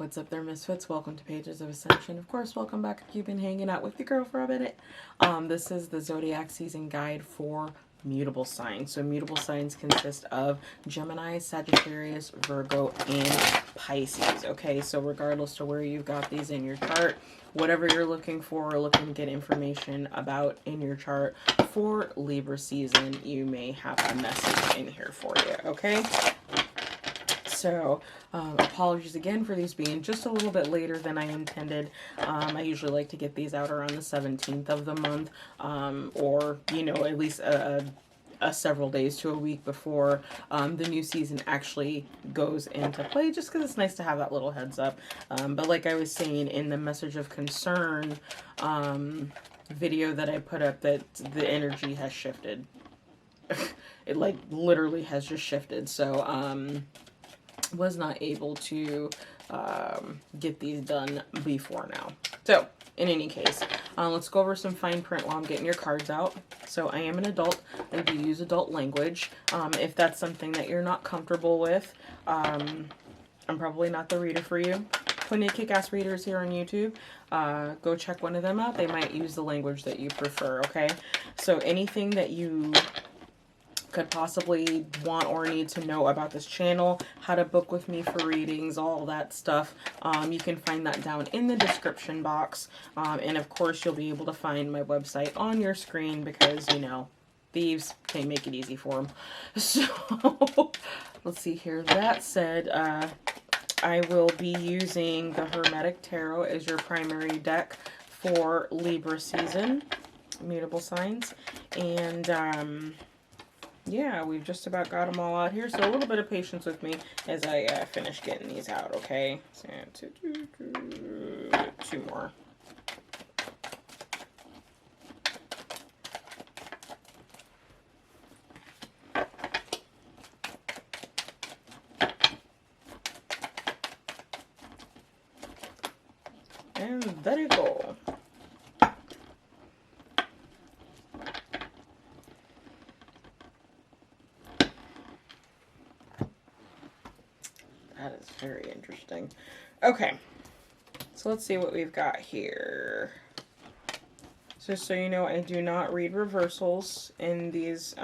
What's up there, Misfits? Welcome to Pages of Ascension. Of course, welcome back if you've been hanging out with your girl for a minute. This is the Zodiac season guide for mutable signs. So mutable signs consist of Gemini, Sagittarius, Virgo, and Pisces. Okay, so regardless to where you've got these in your chart, whatever you're looking for or looking to get information about in your chart for Libra season, you may have a message in here for you, okay? So, apologies again for these being just a little bit later than I intended. I usually like to get these out around the 17th of the month, or, you know, at least a several days to a week before the new season actually goes into play, just because it's nice to have that little heads up. But like I was saying in the message of concern video that I put up, that the energy has shifted. It like literally has just shifted. So, was not able to get these done before now. So, in any case, let's go over some fine print while I'm getting your cards out. So, I am an adult. I do use adult language. If that's something that you're not comfortable with, I'm probably not the reader for you. Plenty of kick-ass readers here on YouTube. Go check one of them out. They might use the language that you prefer, okay? So, anything that you could possibly want or need to know about this channel, how to book with me for readings, all that stuff, you can find that down in the description box. And of course, you'll be able to find my website on your screen because, you know, thieves can't make it easy for them. So, let's see here. That said, I will be using the Hermetic Tarot as your primary deck for Libra season, mutable signs. And, yeah, we've just about got them all out here, so a little bit of patience with me as I finish getting these out, okay? So, two more. And there you go. That is very interesting. Okay, so let's see what we've got here. So you know, I do not read reversals in these,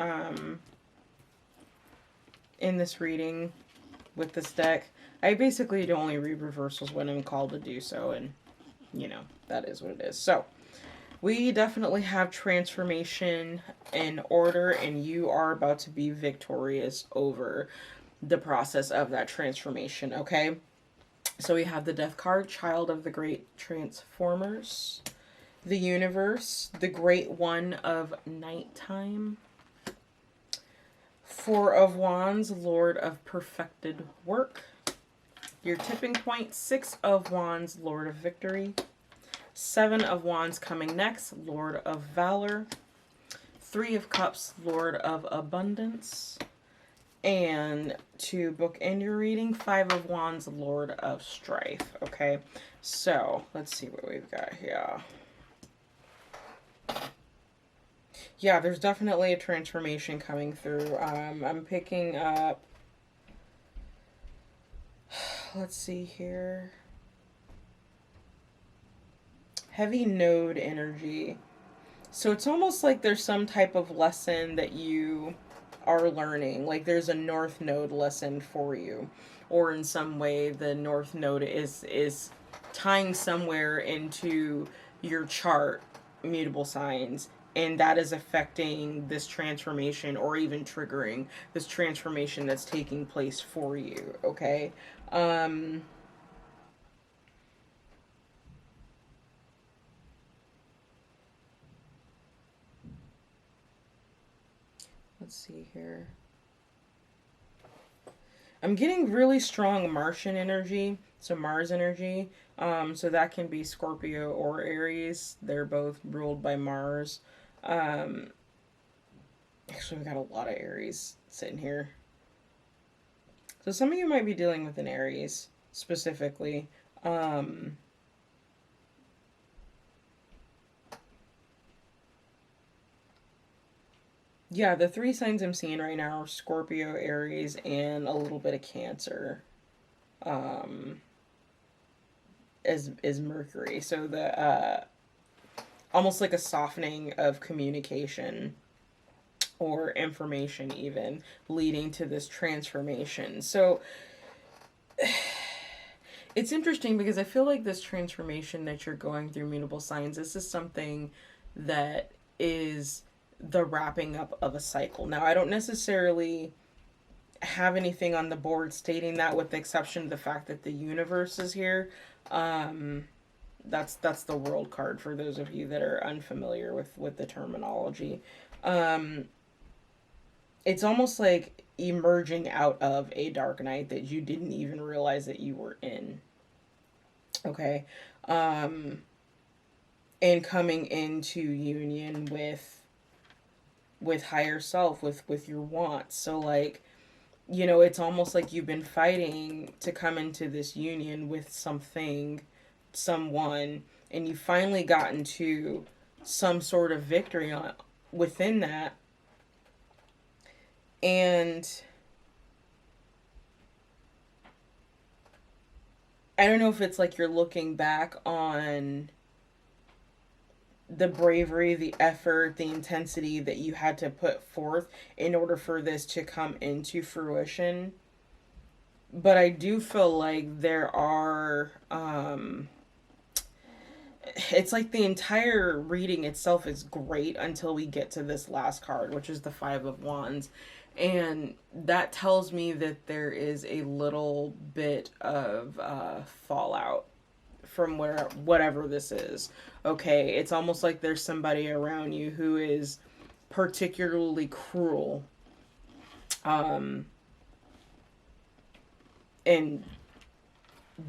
in this reading with this deck. I basically do only read reversals when I'm called to do so, and, you know, that is what it is. So, we definitely have transformation in order, and you are about to be victorious over the process of that transformation, okay? So we have the Death card, Child of the Great Transformers, the Universe, the Great One of Nighttime, Four of Wands, Lord of Perfected Work, your tipping point, Six of Wands, Lord of Victory, Seven of Wands coming next, Lord of Valor, Three of Cups, Lord of Abundance, and to book in your reading, Five of Wands, Lord of Strife. Okay, so let's see what we've got here. Yeah, there's definitely a transformation coming through. I'm picking up, let's see here, heavy node energy. So it's almost like there's some type of lesson that you are learning, like there's a north node lesson for you, or in some way the north node is tying somewhere into your chart, mutable signs, and that is affecting this transformation or even triggering this transformation that's taking place for you, okay? Let's see here. I'm getting really strong Martian energy, so Mars energy. So that can be Scorpio or Aries. They're both ruled by Mars. Actually, we got a lot of Aries sitting here. So some of you might be dealing with an Aries specifically. Yeah, the three signs I'm seeing right now are Scorpio, Aries, and a little bit of Cancer. is Mercury. So the almost like a softening of communication or information, even leading to this transformation. So it's interesting because I feel like this transformation that you're going through, mutable signs, this is something that is the wrapping up of a cycle. Now, I don't necessarily have anything on the board stating that, with the exception of the fact that the universe is here. That's the world card for those of you that are unfamiliar with the terminology. It's almost like emerging out of a dark night that you didn't even realize that you were in. Okay. And coming into union with higher self, with your wants. So like, you know, it's almost like you've been fighting to come into this union with something, someone, and you finally gotten to some sort of victory on within that. And I don't know if it's like you're looking back on the bravery, the effort, the intensity that you had to put forth in order for this to come into fruition. But I do feel like there are, it's like the entire reading itself is great until we get to this last card, which is the Five of Wands. And that tells me that there is a little bit of fallout from whatever this is. Okay, it's almost like there's somebody around you who is particularly cruel, and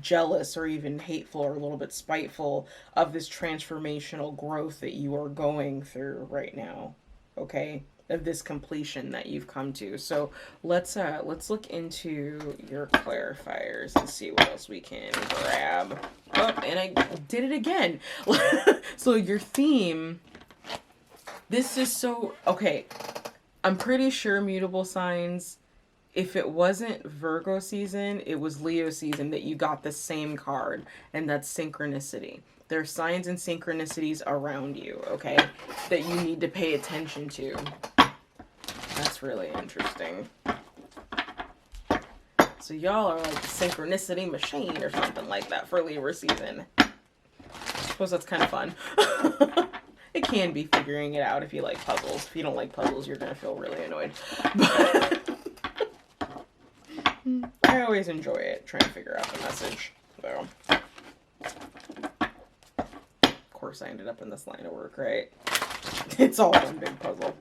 jealous or even hateful or a little bit spiteful of this transformational growth that you are going through right now. Okay, of this completion that you've come to. So let's look into your clarifiers and see what else we can grab. Oh, and I did it again. So your theme, this is so okay. I'm pretty sure, mutable signs, if it wasn't Virgo season, it was Leo season that you got the same card, and that's synchronicity. There are signs and synchronicities around you, okay, that you need to pay attention to. That's really interesting. So y'all are like the synchronicity machine or something like that for Libra season. I suppose that's kind of fun. It can be figuring it out if you like puzzles. If you don't like puzzles, you're going to feel really annoyed. But I always enjoy it, trying to figure out the message. So, of course I ended up in this line of work, right? It's all one big puzzle.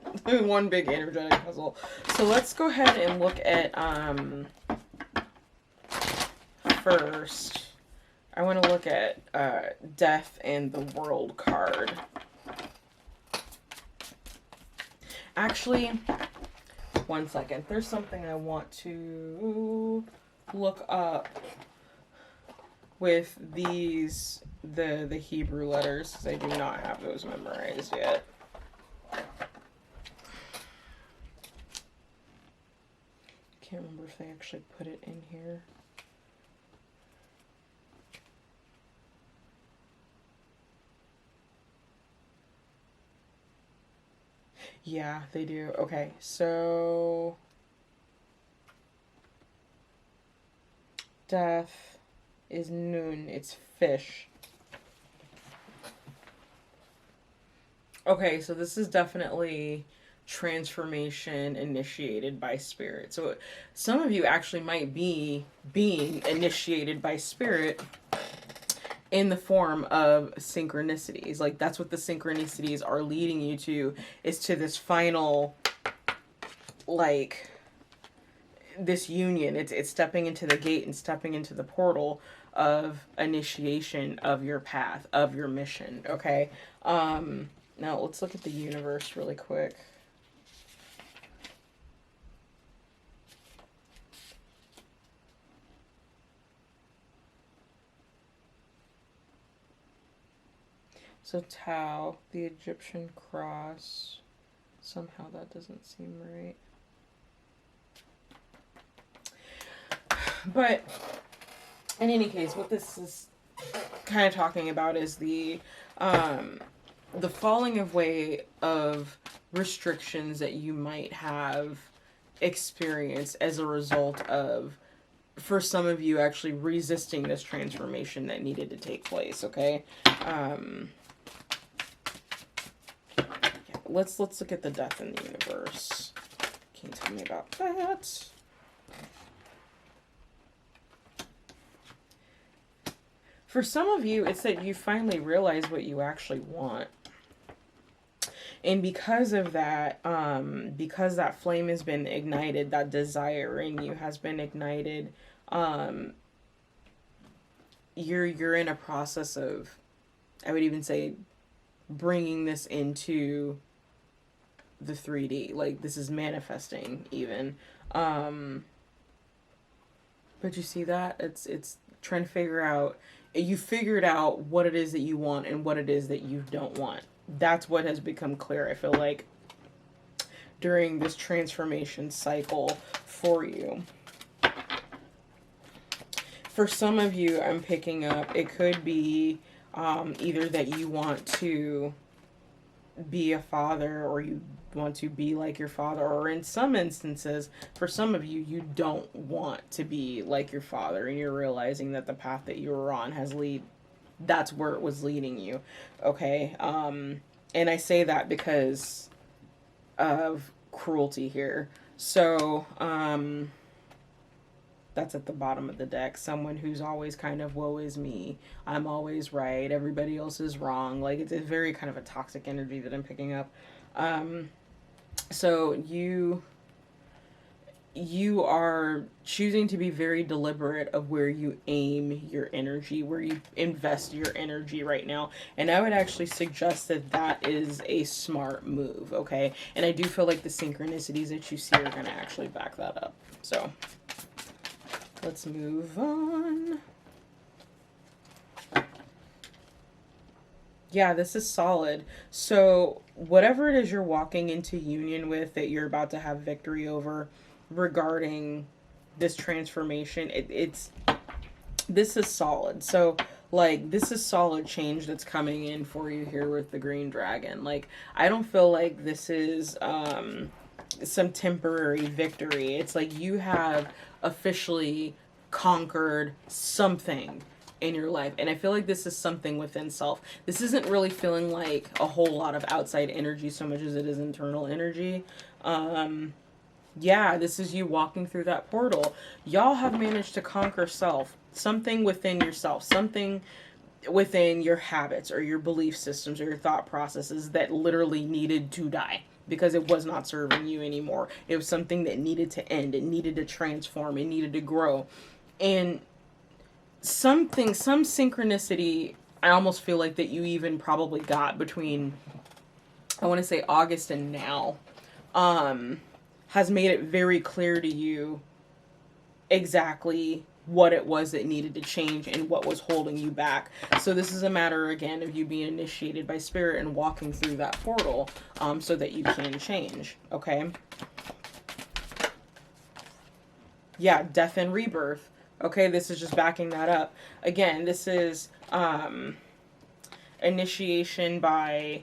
One big energetic puzzle. So let's go ahead and look at, first, I want to look at Death and the World card. Actually, one second. There's something I want to look up with these, the Hebrew letters, because I do not have those memorized yet. Can't remember if they actually put it in here. Yeah, they do. Okay, so Death is Nun. It's fish. Okay, so this is definitely transformation initiated by spirit. So some of you actually might be being initiated by spirit in the form of synchronicities. Like, that's what the synchronicities are leading you to, is to this final, like, this union. It's stepping into the gate and stepping into the portal of initiation of your path, of your mission. Okay. Now let's look at the universe really quick. So Tau, the Egyptian cross. Somehow that doesn't seem right. But in any case, what this is kind of talking about is the falling away of restrictions that you might have experienced as a result of, for some of you, actually resisting this transformation that needed to take place. Okay. Let's look at the death in the universe. Can you tell me about that? For some of you, it's that you finally realize what you actually want. And because of that, because that flame has been ignited, that desire in you has been ignited, you're in a process of, I would even say, bringing this into the 3D. Like, this is manifesting even. But you see that? It's trying to figure out, you figured out what it is that you want and what it is that you don't want. That's what has become clear, I feel like, during this transformation cycle for you. For some of you, I'm picking up, it could be either that you want to be a father, or you want to be like your father, or in some instances, for some of you, you don't want to be like your father, and you're realizing that the path that you were on that's where it was leading you. Okay. And I say that because of cruelty here. So, that's at the bottom of the deck. Someone who's always kind of, woe is me. I'm always right. Everybody else is wrong. Like, it's a very kind of a toxic energy that I'm picking up. So you are choosing to be very deliberate of where you aim your energy, where you invest your energy right now. And I would actually suggest that that is a smart move, okay? And I do feel like the synchronicities that you see are going to actually back that up. So let's move on. Yeah, this is solid. So whatever it is you're walking into union with, that you're about to have victory over regarding this transformation, this is solid. So, like, this is solid change that's coming in for you here with the green dragon. Like, I don't feel like this is some temporary victory. It's like you have officially conquered something in your life, and I feel like this is something within self. This isn't really feeling like a whole lot of outside energy so much as it is internal energy. Yeah, this is you walking through that portal. Y'all have managed to conquer self, something within yourself, something within your habits or your belief systems or your thought processes that literally needed to die because it was not serving you anymore. It was something that needed to end. It needed to transform. It needed to grow. And some synchronicity, I almost feel like that you even probably got between, I want to say August and now, has made it very clear to you exactly what it was that needed to change and what was holding you back. So this is a matter, again, of you being initiated by spirit and walking through that portal, so that you can change. Okay. Yeah. Death and rebirth. Okay. This is just backing that up. Again, this is, initiation by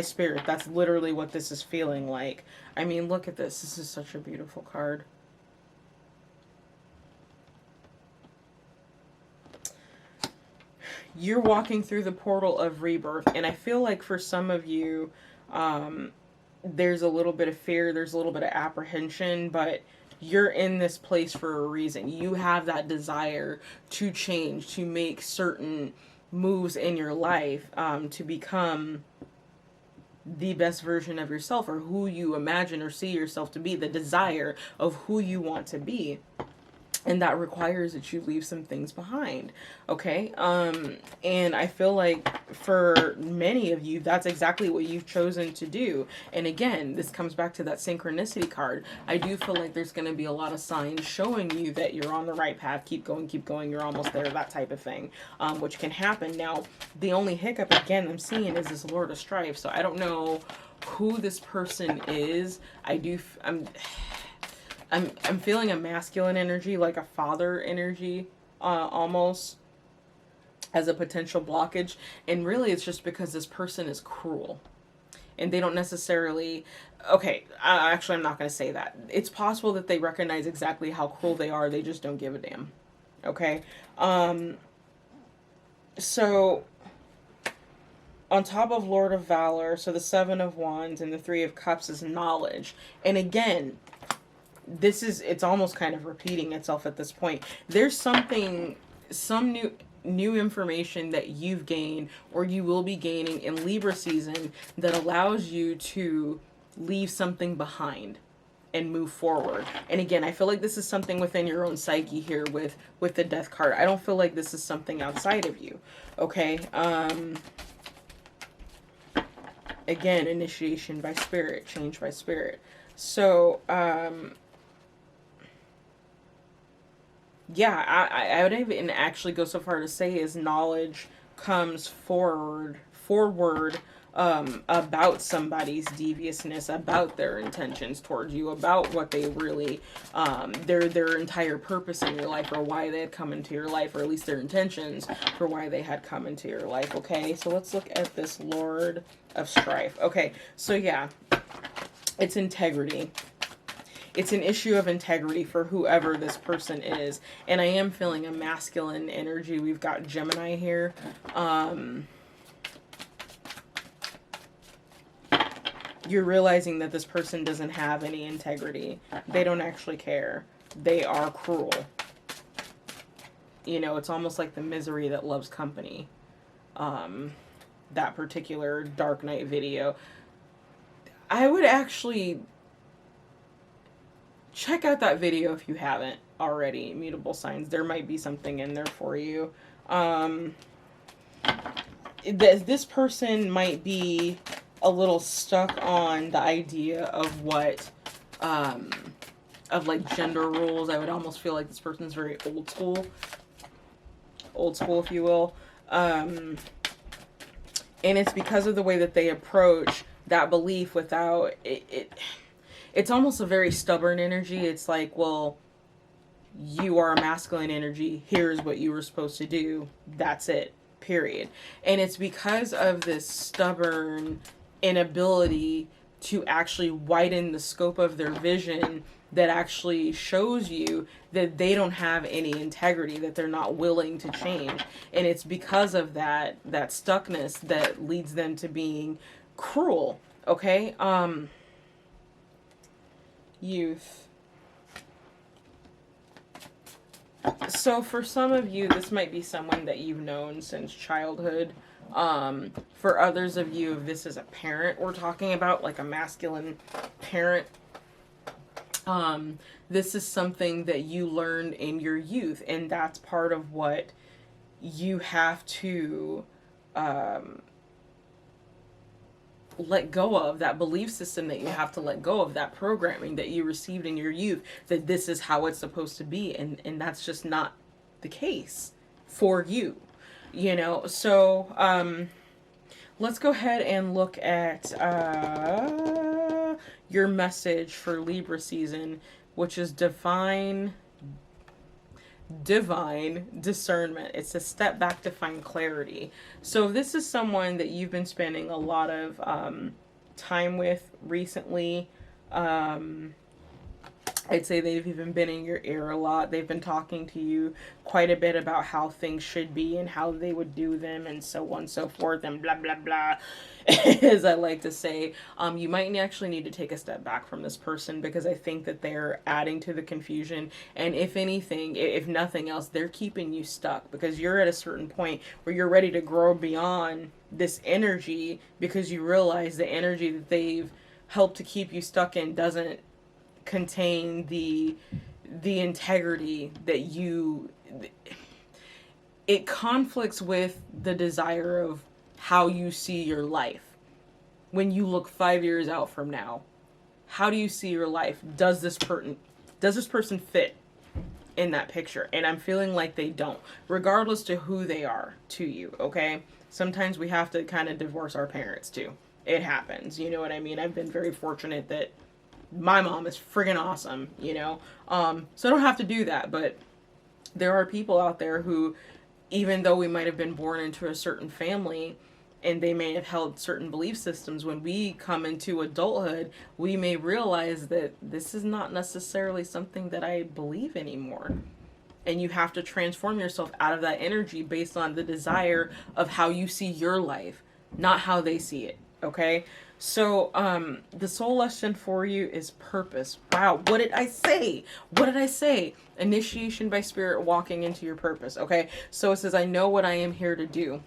spirit. That's literally what this is feeling like. I mean, look at this. This is such a beautiful card. You're walking through the portal of rebirth, and I feel like for some of you, there's a little bit of fear, there's a little bit of apprehension, but you're in this place for a reason. You have that desire to change, to make certain moves in your life, to become the best version of yourself, or who you imagine or see yourself to be, the desire of who you want to be. And that requires that you leave some things behind. Okay. And I feel like for many of you, that's exactly what you've chosen to do. And again, this comes back to that synchronicity card. I do feel like there's going to be a lot of signs showing you that you're on the right path. Keep going. You're almost there, that type of thing, which can happen. Now, the only hiccup, again, I'm seeing is this Lord of Strife. So I don't know who this person is. I'm feeling a masculine energy, like a father energy. almost as a potential blockage. And really it's just because this person is cruel. And they don't necessarily, okay, actually I'm not going to say that. It's possible that they recognize exactly how cruel they are. They just don't give a damn. Okay? So, on top of Lord of Valor, so the Seven of Wands and the Three of Cups is knowledge. And again, it's almost kind of repeating itself at this point. There's some new information that you've gained or you will be gaining in Libra season that allows you to leave something behind and move forward. And again, I feel like this is something within your own psyche here with the Death card. I don't feel like this is something outside of you. Okay? Again, initiation by spirit, change by spirit. So, yeah, I would even actually go so far to say is knowledge comes forward about somebody's deviousness, about their intentions towards you, about what they really, their entire purpose in your life, or why they had come into your life, or at least their intentions for why they had come into your life. Okay, so let's look at this Lord of Strife. Okay, so yeah, it's integrity. It's an issue of integrity for whoever this person is. And I am feeling a masculine energy. We've got Gemini here. You're realizing that this person doesn't have any integrity. They don't actually care. They are cruel. You know, it's almost like the misery that loves company. That particular Dark Knight video. I would actually check out that video if you haven't already. Mutable signs. There might be something in there for you. This person might be a little stuck on the idea of what, of like gender rules. I would almost feel like this person's very old school if you will. And it's because of the way that they approach that belief without it's almost a very stubborn energy. It's like, well, you are a masculine energy. Here's what you were supposed to do. That's it. Period. And it's because of this stubborn inability to actually widen the scope of their vision that actually shows you that they don't have any integrity, that they're not willing to change. And it's because of that stuckness that leads them to being cruel. Okay? Youth. So for some of you, this might be someone that you've known since childhood. For others of you, if this is a parent we're talking about, like a masculine parent, this is something that you learned in your youth, and that's part of what you have to let go of, that belief system that you have to let go of, that programming that you received in your youth, that this is how it's supposed to be, and that's just not the case for you, you know. So let's go ahead and look at your message for Libra season, which is divine discernment. It's a step back to find clarity. So if this is someone that you've been spending a lot of time with recently, I'd say they've even been in your ear a lot. They've been talking to you quite a bit about how things should be and how they would do them and so on and so forth and blah, blah, blah, as I like to say. You might actually need to take a step back from this person because I think that they're adding to the confusion. And if anything, if nothing else, they're keeping you stuck because you're at a certain point where you're ready to grow beyond this energy because you realize the energy that they've helped to keep you stuck in doesn't contain the integrity that it conflicts with the desire of how you see your life. When you look 5 years out from now, how do you see your life? Does this person fit in that picture? And I'm feeling like they don't, regardless to who they are to you, okay? Sometimes we have to kind of divorce our parents too. It happens, you know what I mean? I've been very fortunate that my mom is friggin' awesome, you know? So I don't have to do that, but there are people out there who, even though we might have been born into a certain family and they may have held certain belief systems, when we come into adulthood, we may realize that this is not necessarily something that I believe anymore. And you have to transform yourself out of that energy based on the desire of how you see your life, not how they see it. Okay? So, the soul lesson for you is purpose. Wow, what did I say? What did I say? Initiation by spirit, walking into your purpose. Okay, so it says, I know what I am here to do.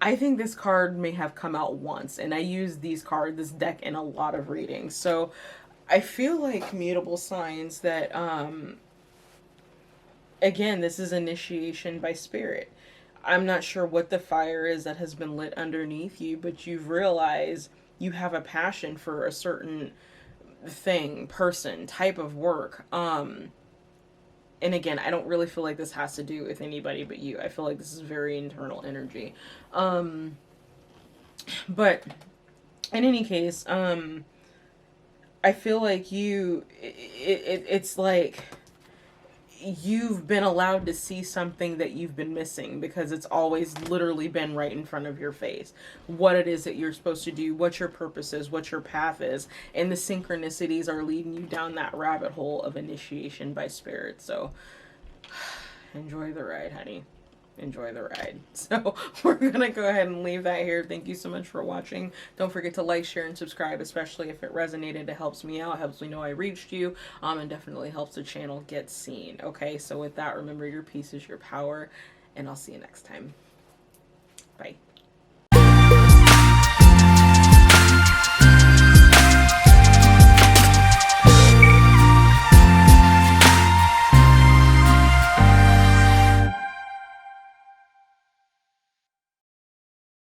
I think this card may have come out once, and I use this deck in a lot of readings. So, I feel like mutable signs that, again, this is initiation by spirit. I'm not sure what the fire is that has been lit underneath you, but you've realized you have a passion for a certain thing, person, type of work. And again, I don't really feel like this has to do with anybody but you. I feel like this is very internal energy. But in any case, I feel like it's like you've been allowed to see something that you've been missing, because it's always literally been right in front of your face. What it is that you're supposed to do, what your purpose is, what your path is, and the synchronicities are leading you down that rabbit hole of initiation by spirit. So enjoy the ride, honey. Enjoy the ride. So we're gonna go ahead and leave that here. Thank you so much for watching. Don't forget to like, share, and subscribe, especially if it resonated. It helps me out, helps me know I reached you, and definitely helps the channel get seen. Okay, so with that, remember, your peace is your power, and I'll see you next time. Bye.